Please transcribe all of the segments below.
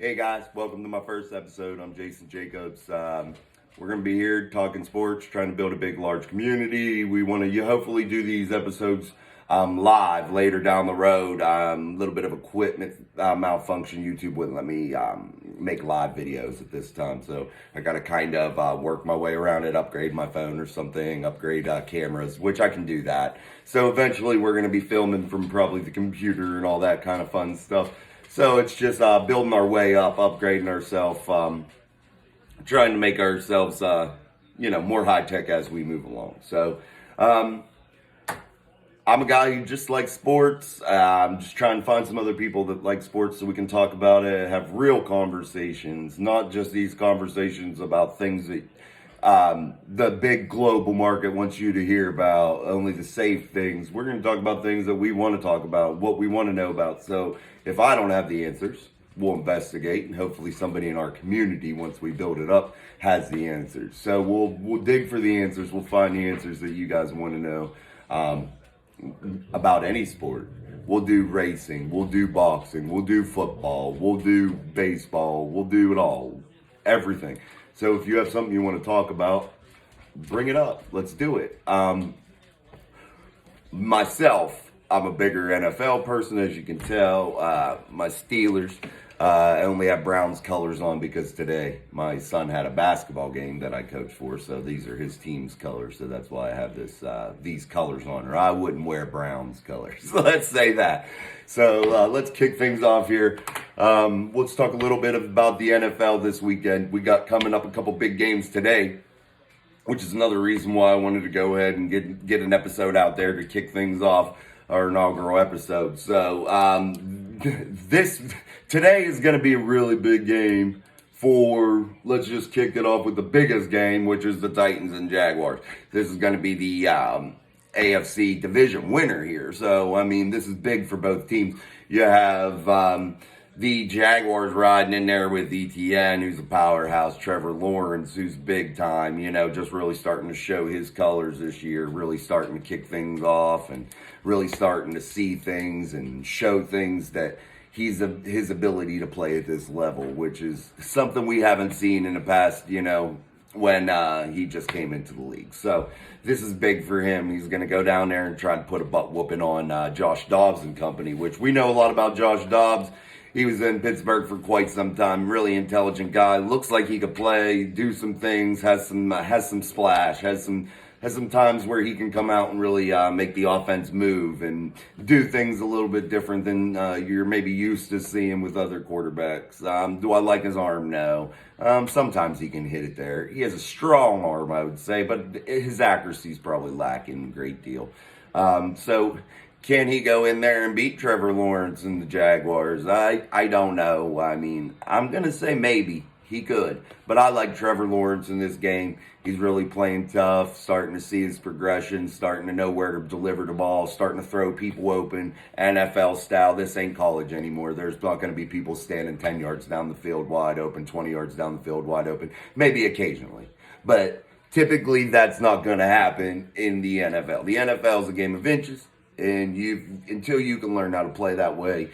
Hey guys, welcome to my first episode. I'm Jason Jacobs. We're going to be here talking sports, trying to build a big, large community. We want to hopefully do these episodes live later down the road. A little bit of equipment malfunction. YouTube wouldn't let me make live videos at this time. So I got to kind of work my way around it, upgrade my phone or something, upgrade cameras, which I can do that. So eventually we're going to be filming from probably the computer and all that kind of fun stuff. So it's just building our way up, upgrading ourselves, trying to make ourselves, more high-tech as we move along. So I'm a guy who just likes sports. I'm just trying to find some other people that like sports so we can talk about it, have real conversations, not just these conversations about things that the big global market wants you to hear about, only the safe things. We're going to talk about things that we want to talk about, what we want to know about. So if I don't have the answers, we'll investigate, and hopefully somebody in our community, once we build it up, has the answers. So we'll dig for the answers. We'll find the answers that you guys want to know about any sport. We'll do racing. We'll do boxing. We'll do football. We'll do baseball. We'll do it all. Everything. So if you have something you want to talk about, bring it up. Let's do it. Myself, I'm a bigger NFL person, as you can tell. My Steelers, I only have Browns colors on because today my son had a basketball game that I coach for, so these are his team's colors, so that's why I have these colors on, or I wouldn't wear Browns colors. Let's say that. So let's kick things off here. Let's talk a little bit about the NFL this weekend. We got coming up a couple big games today, which is another reason why I wanted to go ahead and get an episode out there to kick things off, our inaugural episode. So today is going to be a really big game for, let's just kick it off with the biggest game, which is the Titans and Jaguars. This is going to be the AFC division winner here. So, I mean, this is big for both teams. You have the Jaguars riding in there with ETN, who's a powerhouse, Trevor Lawrence, who's big time, just really starting to show his colors this year, really starting to kick things off and really starting to see things and show things that his ability to play at this level, which is something we haven't seen in the past, when he just came into the league. So this is big for him. He's going to go down there and try to put a butt whooping on Josh Dobbs and company, which we know a lot about Josh Dobbs. He was in Pittsburgh for quite some time. Really intelligent guy. Looks like he could play, do some things, has some splash, has some times where he can come out and really make the offense move and do things a little bit different than you're maybe used to seeing with other quarterbacks. Do I like his arm? No. Sometimes he can hit it there. He has a strong arm, I would say, but his accuracy is probably lacking a great deal. So can he go in there and beat Trevor Lawrence and the Jaguars? I don't know. I mean, I'm going to say maybe. He could. But I like Trevor Lawrence in this game. He's really playing tough, starting to see his progression, starting to know where to deliver the ball, starting to throw people open, NFL style. This ain't college anymore. There's not going to be people standing 10 yards down the field wide open, 20 yards down the field wide open. Maybe occasionally. But typically that's not going to happen in the NFL. The NFL is a game of inches, and until you can learn how to play that way,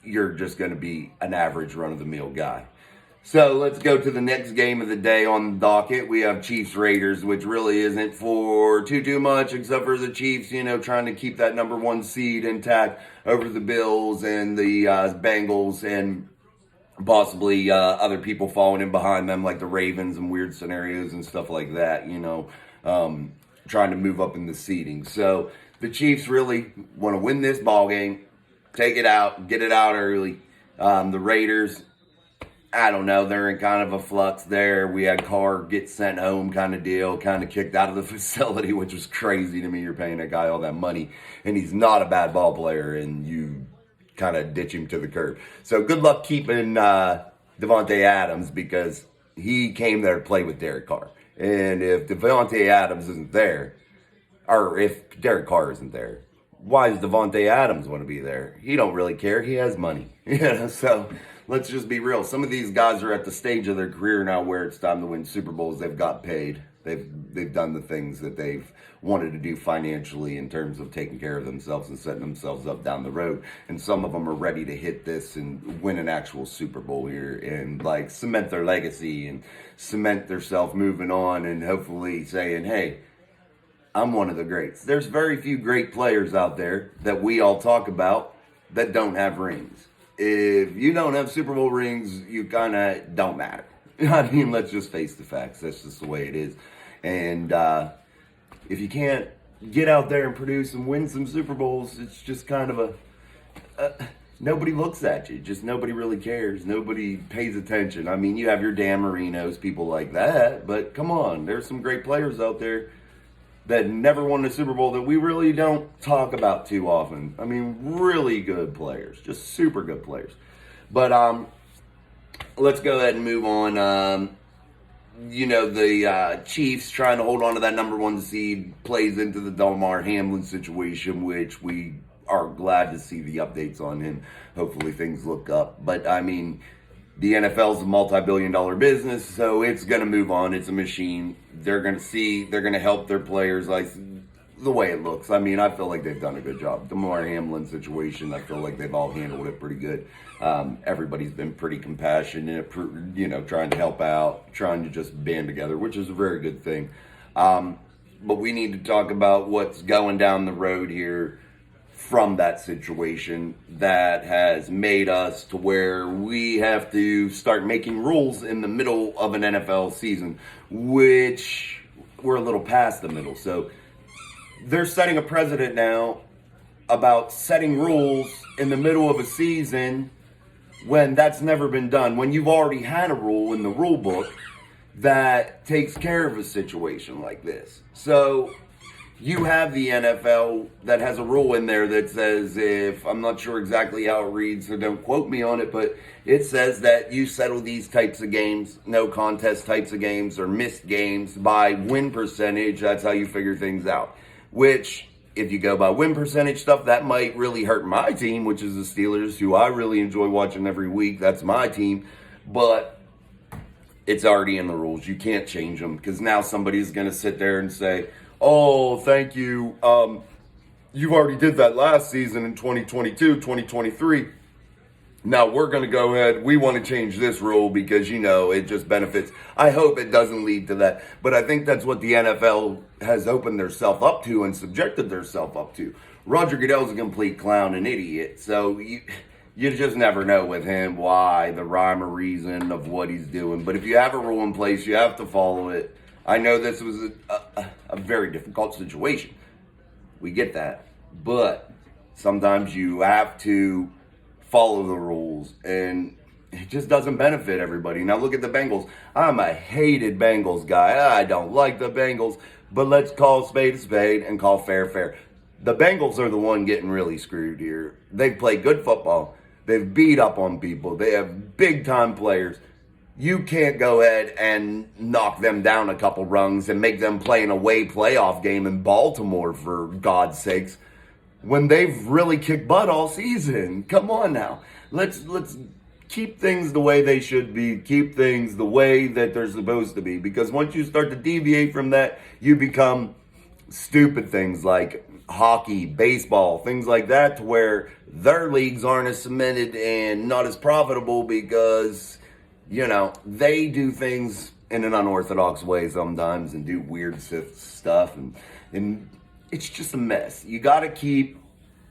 you're just going to be an average run-of-the-mill guy. So let's go to the next game of the day on the docket. We have Chiefs-Raiders, which really isn't for too much, except for the Chiefs, trying to keep that number one seed intact over the Bills and the Bengals and possibly other people falling in behind them, like the Ravens and weird scenarios and stuff like that, trying to move up in the seeding. So the Chiefs really want to win this ball game, take it out, get it out early. The Raiders, I don't know, they're in kind of a flux there. We had Carr get sent home kind of deal, kind of kicked out of the facility, which was crazy to me. You're paying that guy all that money, and he's not a bad ball player, and you kind of ditch him to the curb. So good luck keeping Davante Adams, because he came there to play with Derek Carr. And if Davante Adams isn't there, or if Derek Carr isn't there, why does Davante Adams want to be there? He don't really care. He has money. So let's just be real. Some of these guys are at the stage of their career now where it's time to win Super Bowls. They've got paid. They've done the things that they've wanted to do financially in terms of taking care of themselves and setting themselves up down the road. And some of them are ready to hit this and win an actual Super Bowl here and like cement their legacy and cement themselves moving on and hopefully saying, hey, I'm one of the greats. There's very few great players out there that we all talk about that don't have rings. If you don't have Super Bowl rings, you kind of don't matter. I mean, let's just face the facts. That's just the way it is. And if you can't get out there and produce and win some Super Bowls, it's just kind of nobody looks at you. Just nobody really cares. Nobody pays attention. I mean, you have your Dan Marinos, people like that. But come on, there's some great players out there that never won a Super Bowl that we really don't talk about too often. I mean, really good players. Just super good players. But let's go ahead and move on. The Chiefs trying to hold on to that number 1 seed plays into the Damar Hamlin situation, which we are glad to see the updates on him. Hopefully things look up. But, I mean, the NFL is a multi-billion-dollar business, so it's going to move on. It's a machine. They're going to help their players like the way it looks. I mean, I feel like they've done a good job. The Damar Hamlin situation, I feel like they've all handled it pretty good. Everybody's been pretty compassionate, trying to help out, trying to just band together, which is a very good thing. But we need to talk about what's going down the road here from that situation that has made us to where we have to start making rules in the middle of an NFL season, which we're a little past the middle. So they're setting a precedent now about setting rules in the middle of a season when that's never been done, when you've already had a rule in the rule book that takes care of a situation like this. So you have the NFL that has a rule in there that says, if I'm not sure exactly how it reads, so don't quote me on it, but it says that you settle these types of games, no contest types of games or missed games by win percentage. That's how you figure things out, which if you go by win percentage stuff, that might really hurt my team, which is the Steelers, who I really enjoy watching every week. That's my team, but it's already in the rules. You can't change them because now somebody's going to sit there and say, oh, thank you. You've already did that last season in 2022, 2023. Now we're going to go ahead. We want to change this rule because, it just benefits. I hope it doesn't lead to that. But I think that's what the NFL has opened themselves up to and subjected themselves up to. Rodger Goodell's a complete clown and idiot. So you just never know with him why, the rhyme or reason of what he's doing. But if you have a rule in place, you have to follow it. I know this was a very difficult situation. We get that. But sometimes you have to follow the rules, and it just doesn't benefit everybody. Now look at the Bengals. I'm a hated Bengals guy. I don't like the Bengals, but let's call a spade and call fair. The Bengals are the one getting really screwed here. They've played good football. They've beat up on people. They have big-time players. You can't go ahead and knock them down a couple rungs and make them play an away playoff game in Baltimore, for God's sakes, when they've really kicked butt all season. Come on now. Let's keep things the way they should be. Keep things the way that they're supposed to be. Because once you start to deviate from that, you become stupid things like hockey, baseball, things like that, to where their leagues aren't as cemented and not as profitable because, they do things in an unorthodox way sometimes and do weird stuff. And it's just a mess. You got to keep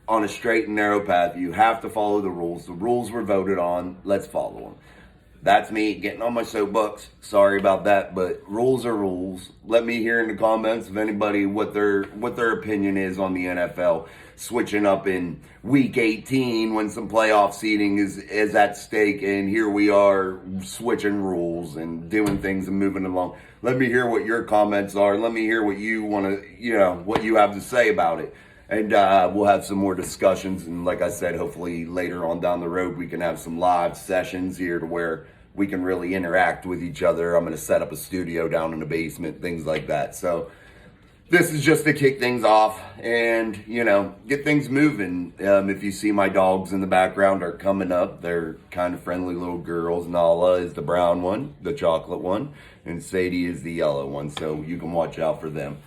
on a straight and narrow path. You have to follow the rules. The rules were voted on. Let's follow them. That's me getting on my soapbox. Sorry about that, but rules are rules. Let me hear in the comments of anybody what their opinion is on the NFL switching up in week 18 when some playoff seeding is at stake, and here we are switching rules and doing things and moving along. Let me hear what your comments are. Let me hear what you want to, what you have to say about it. And we'll have some more discussions. And like I said, hopefully later on down the road, we can have some live sessions here to where we can really interact with each other. I'm going to set up a studio down in the basement, things like that. So this is just to kick things off and, get things moving. If you see my dogs in the background are coming up, they're kind of friendly little girls. Nala is the brown one, the chocolate one, and Sadie is the yellow one, so you can watch out for them.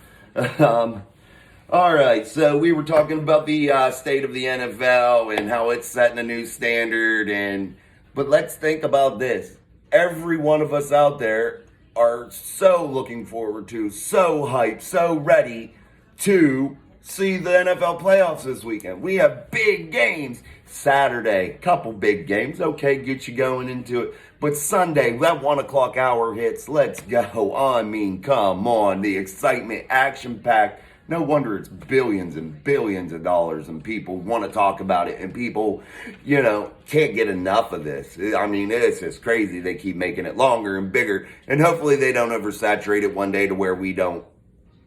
All right, so we were talking about the state of the NFL and how it's setting a new standard, but let's think about this. Every one of us out there are so looking forward to, so hyped, so ready to see the NFL playoffs this weekend. We have big games. Saturday, couple big games. Okay, get you going into it. But Sunday, that 1 o'clock hour hits. Let's go. I mean, come on. The excitement, action-packed. No wonder it's billions and billions of dollars and people want to talk about it and people, can't get enough of this. I mean, it's just crazy. They keep making it longer and bigger and hopefully they don't oversaturate it one day to where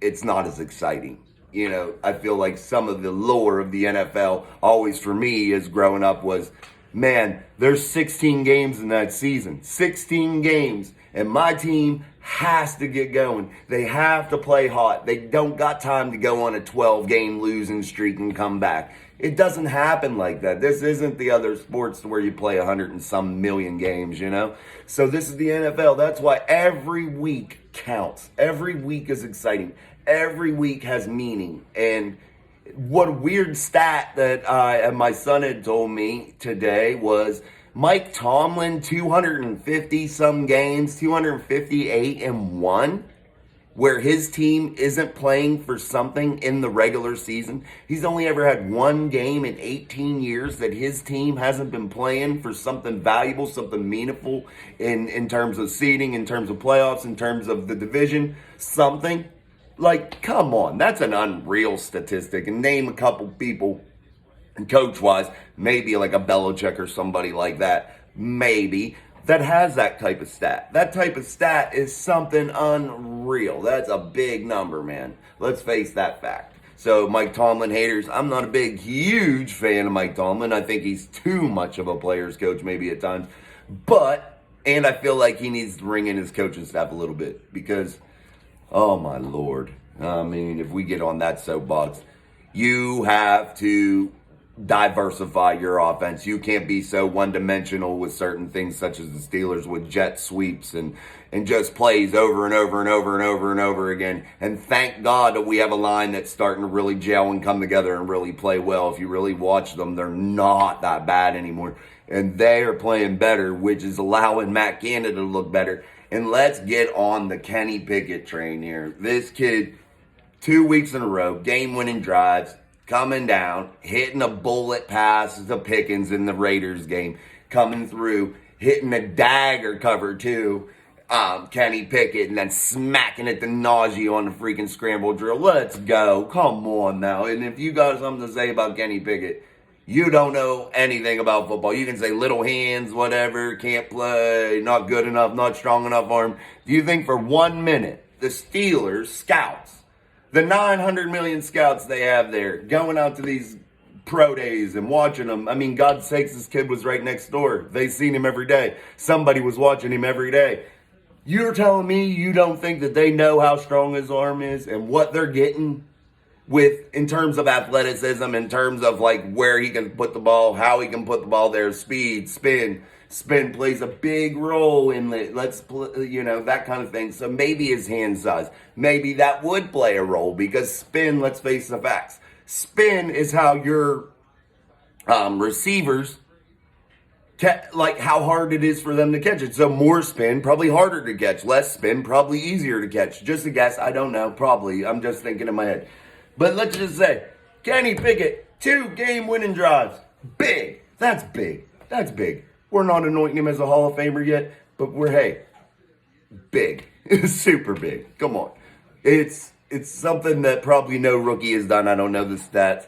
it's not as exciting. I feel like some of the lore of the NFL always for me as growing up was, man, there's 16 games in that season. 16 games. And my team has to get going. They have to play hot. They don't got time to go on a 12-game losing streak and come back. It doesn't happen like that. This isn't the other sports where you play 100 and some million games, So this is the NFL. That's why every week counts. Every week is exciting. Every week has meaning. And what a weird stat that my son had told me today was Mike Tomlin, 250 some games, 258-1, where his team isn't playing for something in the regular season. He's only ever had one game in 18 years that his team hasn't been playing for something valuable, something meaningful in terms of seeding, in terms of playoffs, in terms of the division, something. Like, come on, that's an unreal statistic. And name a couple people, coach-wise, maybe like a Belichick or somebody like that, maybe, that has that type of stat. That type of stat is something unreal. That's a big number, man. Let's face that fact. So, Mike Tomlin haters, I'm not a big, huge fan of Mike Tomlin. I think he's too much of a player's coach maybe at times. And I feel like he needs to bring in his coaching staff a little bit because, oh my Lord. I mean, if we get on that soapbox, you have to diversify your offense. You can't be so one-dimensional with certain things such as the Steelers with jet sweeps and just plays over and over and over and over and over again. And thank God that we have a line that's starting to really gel and come together and really play well. If you really watch them, they're not that bad anymore. And they are playing better, which is allowing Matt Canada to look better. And let's get on the Kenny Pickett train here. This kid, 2 weeks in a row, game-winning drives, coming down, hitting a bullet pass to Pickens in the Raiders game, coming through, hitting a dagger cover too, Kenny Pickett, and then smacking it to nausea on the freaking scramble drill. Let's go. Come on now. And if you got something to say about Kenny Pickett, you don't know anything about football. You can say little hands, whatever, can't play, not good enough, not strong enough arm. Do you think for 1 minute the Steelers scouts, the 900 million scouts they have there, going out to these pro days and watching them. I mean, God's sakes, this kid was right next door. They seen him every day. Somebody was watching him every day. You're telling me you don't think that they know how strong his arm is and what they're getting in terms of athleticism, in terms of like where he can put the ball, how he can put the ball there, speed, spin. Spin plays a big role in that kind of thing. So maybe his hand size, maybe that would play a role because spin, let's face the facts. Spin is how your receivers, like how hard it is for them to catch it. So more spin, probably harder to catch. Less spin, probably easier to catch. Just a guess, I don't know, probably. I'm just thinking in my head. But let's just say, Kenny Pickett, 2 game-winning drives. Big. That's big. That's big. We're not anointing him as a Hall of Famer yet, but big. Super big. Come on. It's something that probably no rookie has done. I don't know the stats.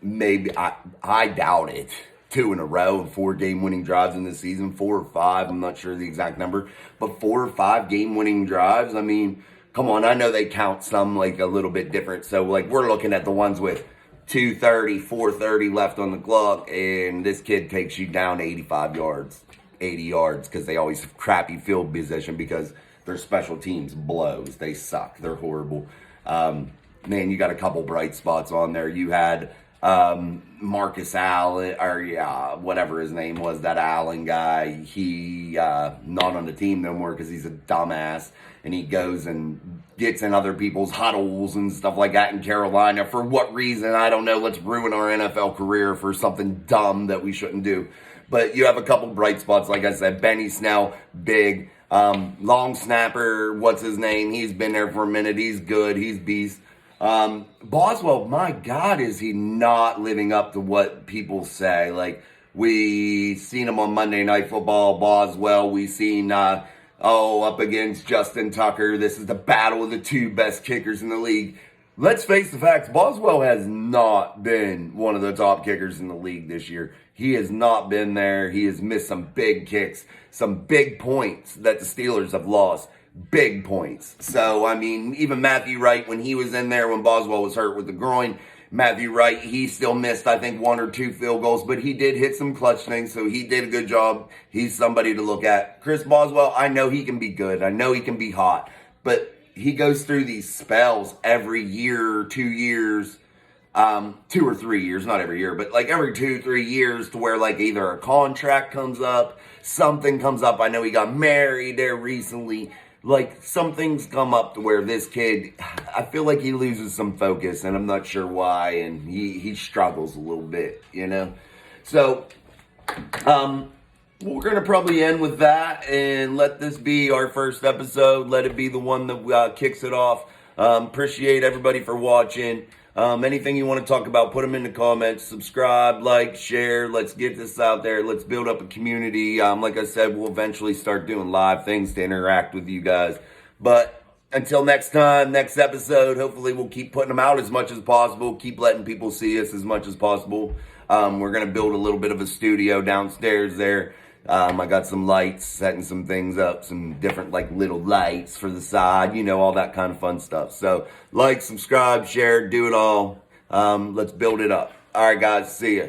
Maybe, I doubt it. 2 in a row and 4 game-winning drives in the season. 4 or 5, I'm not sure the exact number. But 4 or 5 game-winning drives, I mean, come on. I know they count some like a little bit different. So, like, we're looking at the ones with 2:30, 4:30 left on the clock, and this kid takes you down 85 yards, 80 yards, because they always have crappy field position because their special teams blows. They suck. They're horrible. Man, you got a couple bright spots on there. You had Marcus Allen, or whatever his name was, that Allen guy. He not on the team no more because he's a dumbass, and he goes and gets in other people's huddles and stuff like that in Carolina. For what reason, I don't know. Let's ruin our NFL career for something dumb that we shouldn't do. But you have a couple bright spots, like I said. Benny Snell, big. Long snapper, what's his name? He's been there for a minute. He's good. He's beast. Boswell, my God, is he not living up to what people say? Like, we seen him on Monday Night Football, Boswell. We seen, up against Justin Tucker. This is the battle of the two best kickers in the league. Let's face the facts. Boswell has not been one of the top kickers in the league this year. He has not been there. He has missed some big kicks, some big points that the Steelers have lost. Big points. So, I mean, even Matthew Wright, when he was in there, when Boswell was hurt with the groin, Matthew Wright, he still missed, I think, 1 or 2 field goals, but he did hit some clutch things, so he did a good job. He's somebody to look at. Chris Boswell, I know he can be good. I know he can be hot, but he goes through these spells every year, 2 years, 2 or 3 years, not every year, but like every 2, 3 years to where like either a contract comes up, something comes up. I know he got married there recently. Like, some things come up to where this kid, I feel like he loses some focus, and I'm not sure why, and he struggles a little bit, you know? So, we're going to probably end with that, and let this be our first episode. Let it be the one that kicks it off. Appreciate everybody for watching. Anything you want to talk about, put them in the comments. Subscribe, like, share. Let's get this out there. Let's build up a community. Like I said, we'll eventually start doing live things to interact with you guys. But until next time, next episode, hopefully we'll keep putting them out as much as possible. Keep letting people see us as much as possible. We're going to build a little bit of a studio downstairs there. I got some lights, setting some things up, some different like little lights for the side, you know, all that kind of fun stuff. So like, subscribe, share, do it all. Let's build it up. All right, guys, see ya.